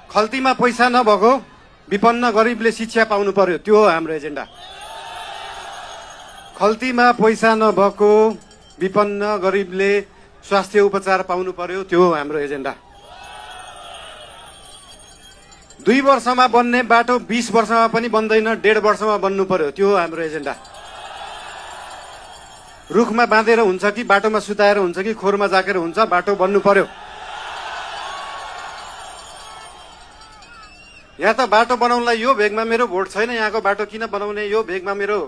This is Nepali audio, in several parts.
खल्तीमा पैसा नभएको विपन्न गरिबले शिक्षा पाउनु पर्यो, त्यो हो हाम्रो एजेन्डा। खल्तीमा पैसा नभएको विपन्न गरिबले स्वास्थ्य उपचार पाउनु पर्यो, त्यो हो हाम्रो एजेन्डा। 2 वर्षमा बन्ने बाटो 20 वर्षमा पनि बन्दैन, 1.5 वर्षमा बन्नु पर्यो, त्यो हो हाम्रो एजेन्डा। रुखमा बाँधेर हुन्छ कि बाटोमा सुताएर हुन्छ कि खोरमा जाकेर हुन्छ, बाटो बन्नु पर्यो। यहाँ त बाटो बनाउनलाई यो भेगमा मेरो भोट छैन, यहाँको बाटो किन बनाउने, यो भेगमा मेरो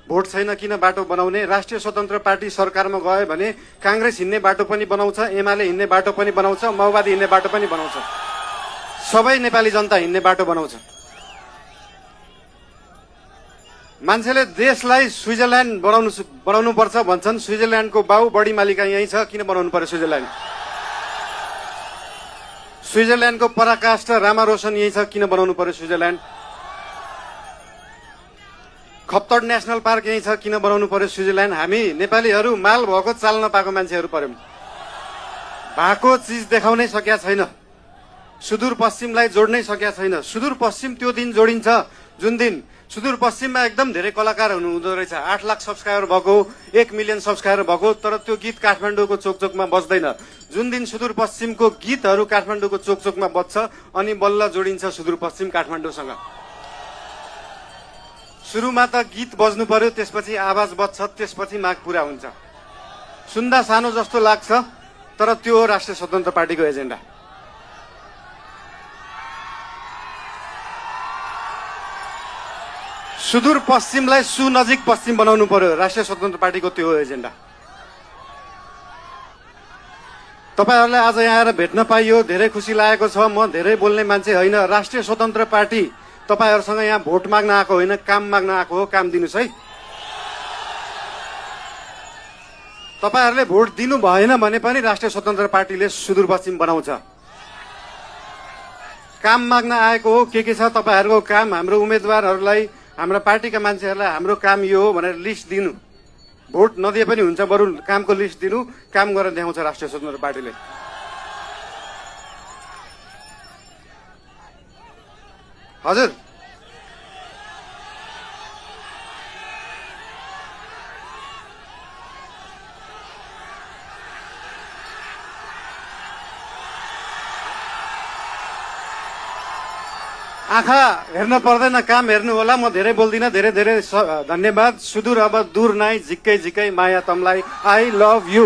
भोट छैन किन बाटो बनाउने। राष्ट्रिय स्वतन्त्र पार्टी सरकारमा गयो भने कांग्रेस हिँड्ने बाटो पनि बनाउँछ, एमाले हिँड्ने बाटो पनि बनाउँछ, माओवादी हिँड्ने बाटो पनि बनाउँछ, सबै नेपाली जनता हिँड्ने बाटो बनाउँछ। मान्छेले देशलाई स्विजरल्यान्ड बनाउनु पर्छ भन्छन्, स्विजरल्यान्डको बाउ बढी मालिका यही छ, किन बनाउनु पर्यो स्विजरल्यान्ड? स्विजरल्यान्डको पराकाष्ठ रामारोसन यही छ, किन बनाउनु पर्यो स्विजरल्यान्ड? खप्तड नेशनल पार्क यही छ, किन बनाउनु पर्यो स्विजरल्यान्ड? हामी नेपालीहरू माल भएको चाल नपाएको मान्छेहरू पर्यौं। भएको चिज देखाउनै सकेका छैन, सुदूरपश्चिमलाई जोड्नै सकेका छैन। सुदूरपश्चिम त्यो दिन जोडिन्छ जुन दिन सुदूरपश्चिममा एकदम धेरै कलाकार हुँदो रहेछ, 8 लाख सब्सक्राइबर भएको, 1 मिलियन सब्सक्राइबर भएको, तर त्यो गीत काठमाडौँको चोकचोकमा बज्दैन। जुन दिन सुदूरपश्चिमको गीतहरू काठमाडौँको चोकचोकमा बज्छ अनि बल्ल जोडिन्छ सुदूरपश्चिम काठमाडौँसँग। सुरुमा त गीत बज्नु पर्यो, त्यसपछि आवाज बज्छ, त्यसपछि माग पूरा हुन्छ। सुन्दा सानो जस्तो लाग्छ, तर त्यो हो राष्ट्रिय स्वतन्त्र पार्टीको एजेन्डा। सुदूरपश्चिमलाई सुनजिक पश्चिम बनाउनु पर्यो, राष्ट्रिय स्वतन्त्र पार्टीको त्यो हो एजेन्डा। तपाईहरुलाई आज यहाँ आएर भेट्न पाइयो, धेरै खुसी लागेको छ। म धेरै बोल्ने मान्छे होइन। राष्ट्रिय स्वतन्त्र पार्टी तपाईहरुसँग यहाँ भोट माग्न आएको होइन, काम माग्न आएको हो। काम दिनुस् है। तपाईहरुले भोट दिनु भएन भने पनि राष्ट्रिय स्वतन्त्र पार्टीले सुदूरपश्चिम बनाउँछ। काम माग्न आएको हो। के छ तपाईहरुको काम? हाम्रो उम्मेदवारहरूलाई, हाम्रा पार्टीका मान्छेहरूलाई हाम्रो काम यो हो भनेर लिस्ट दिनु। भोट नदिए पनि हुन्छ, बरु कामको लिस्ट दिनु, काम गरेर देखाउँछ राष्ट्रिय स्वतन्त्र पार्टीले। हजुर, आँखा हेर्न पर्दैन, काम हेर्नु होला। म धेरै बोल्दिनँ। धेरै धेरै धन्यवाद। सुदूर अब दूर नाइ, झिक्कै झिक्कै माया तमलाई। I love you.